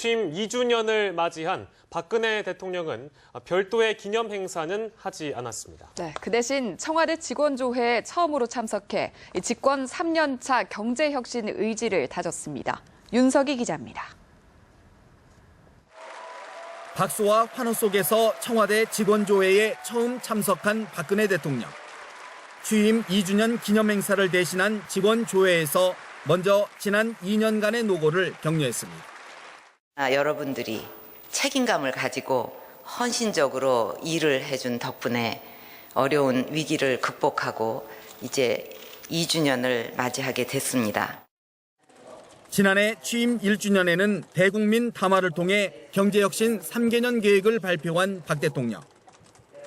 취임 2주년을 맞이한 박근혜 대통령은 별도의 기념 행사는 하지 않았습니다. 네, 그 대신 청와대 직원조회에 처음으로 참석해 집권 3년차 경제혁신 의지를 다졌습니다. 윤석희 기자입니다. 박수와 환호 속에서 청와대 직원조회에 처음 참석한 박근혜 대통령. 취임 2주년 기념 행사를 대신한 직원조회에서 먼저 지난 2년간의 노고를 격려했습니다. 여러분들이 책임감을 가지고 헌신적으로 일을 해준 덕분에 어려운 위기를 극복하고 이제 2주년을 맞이하게 됐습니다. 지난해 취임 1주년에는 대국민 담화를 통해 경제혁신 3개년 계획을 발표한 박 대통령.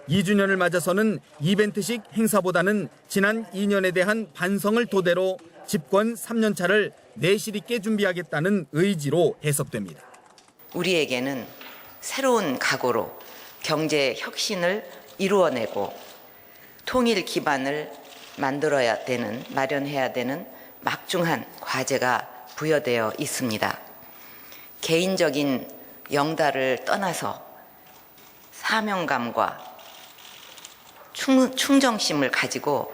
2주년을 맞아서는 이벤트식 행사보다는 지난 2년에 대한 반성을 토대로 집권 3년차를 내실 있게 준비하겠다는 의지로 해석됩니다. 우리에게는 새로운 각오로 경제 혁신을 이루어내고 통일 기반을 마련해야 되는 막중한 과제가 부여되어 있습니다. 개인적인 영달을 떠나서 사명감과 충정심을 가지고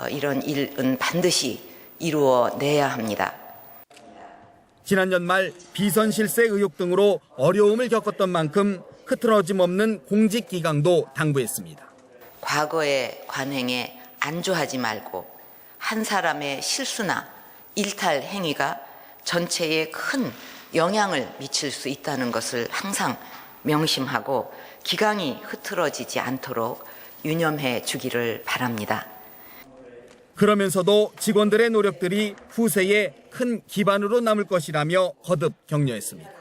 이런 일은 반드시 이루어내야 합니다. 지난 연말 비선 실세 의혹 등으로 어려움을 겪었던 만큼 흐트러짐 없는 공직 기강도 당부했습니다. 과거의 관행에 안주하지 말고 한 사람의 실수나 일탈 행위가 전체에 큰 영향을 미칠 수 있다는 것을 항상 명심하고 기강이 흐트러지지 않도록 유념해 주기를 바랍니다. 그러면서도 직원들의 노력들이 후세에 큰 기반으로 남을 것이라며 거듭 격려했습니다.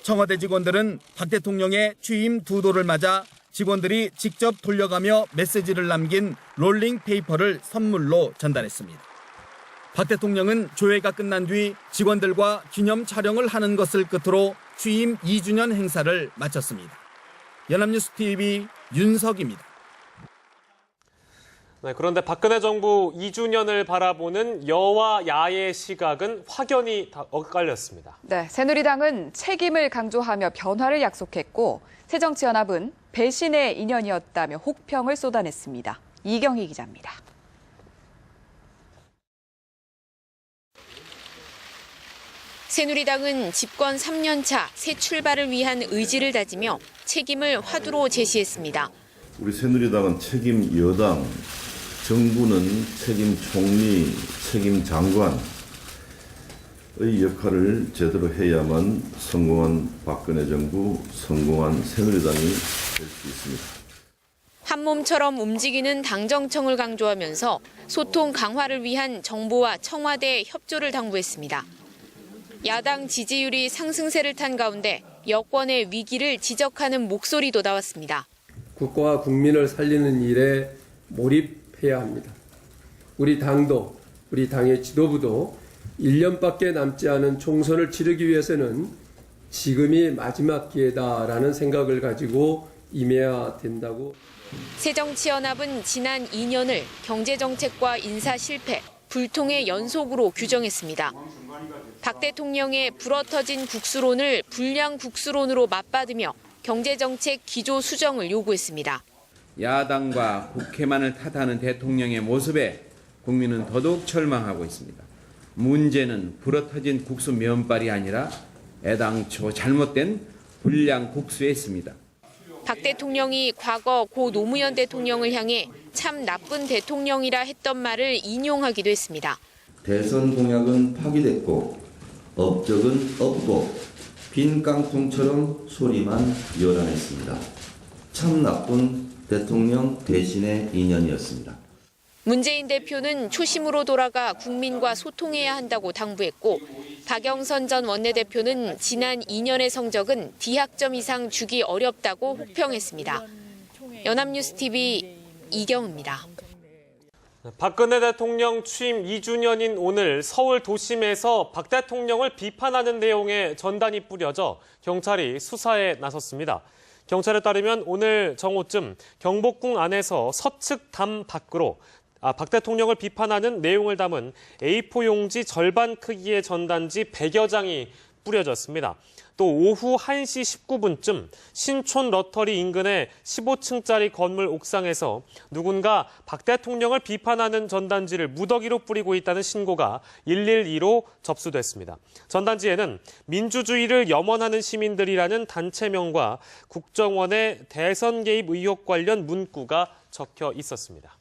청와대 직원들은 박 대통령의 취임 2도를 맞아 직원들이 직접 돌려가며 메시지를 남긴 롤링 페이퍼를 선물로 전달했습니다. 박 대통령은 조회가 끝난 뒤 직원들과 기념 촬영을 하는 것을 끝으로 취임 2주년 행사를 마쳤습니다. 연합뉴스TV 윤석입니다. 네, 그런데 박근혜 정부 2주년을 바라보는 여와 야의 시각은 확연히 엇갈렸습니다. 네, 새누리당은 책임을 강조하며 변화를 약속했고 새정치연합은 배신의 인연이었다며 혹평을 쏟아냈습니다. 이경희 기자입니다. 새누리당은 집권 3년차 새 출발을 위한 의지를 다지며 책임을 화두로 제시했습니다. 우리 새누리당은 책임 여당, 정부는 책임 총리, 책임 장관의 역할을 제대로 해야만 성공한 박근혜 정부, 성공한 새누리당이 될 수 있습니다. 한 몸처럼 움직이는 당정청을 강조하면서 소통 강화를 위한 정부와 청와대의 협조를 당부했습니다. 야당 지지율이 상승세를 탄 가운데 여권의 위기를 지적하는 목소리도 나왔습니다. 국가와 국민을 살리는 일에 몰입해야 합니다. 우리 당도, 우리 당의 지도부도 1년밖에 남지 않은 총선을 치르기 위해서는 지금이 마지막 기회다라는 생각을 가지고 임해야 된다고. 새정치연합은 지난 2년을 경제정책과 인사 실패, 불통의 연속으로 규정했습니다. 박 대통령의 불어터진 국수론을 불량 국수론으로 맞받으며 경제정책 기조 수정을 요구했습니다. 야당과 국회만을 탓하는 대통령의 모습에 국민은 더더욱 절망하고 있습니다. 문제는 불어터진 국수 면발이 아니라 애당초 잘못된 불량 국수에 있습니다. 박 대통령이 과거 고 노무현 대통령을 향해 참 나쁜 대통령이라 했던 말을 인용하기도 했습니다. 대선 공약은 파기됐고 업적은 없고 빈 깡통처럼 소리만 요란했습니다. 참 나쁜 대통령 대신의 인연이었습니다. 문재인 대표는 초심으로 돌아가 국민과 소통해야 한다고 당부했고 박영선 전 원내대표는 지난 2년의 성적은 D학점 이상 주기 어렵다고 혹평했습니다. 연합뉴스TV 이경우입니다. 박근혜 대통령 취임 2주년인 오늘 서울 도심에서 박 대통령을 비판하는 내용의 전단이 뿌려져 경찰이 수사에 나섰습니다. 경찰에 따르면 오늘 정오쯤 경복궁 안에서 서측 담 밖으로 박 대통령을 비판하는 내용을 담은 A4 용지 절반 크기의 전단지 100여 장이 뿌려졌습니다. 또 오후 1시 19분쯤 신촌 러터리 인근의 15층짜리 건물 옥상에서 누군가 박 대통령을 비판하는 전단지를 무더기로 뿌리고 있다는 신고가 112로 접수됐습니다. 전단지에는 민주주의를 염원하는 시민들이라는 단체명과 국정원의 대선 개입 의혹 관련 문구가 적혀 있었습니다.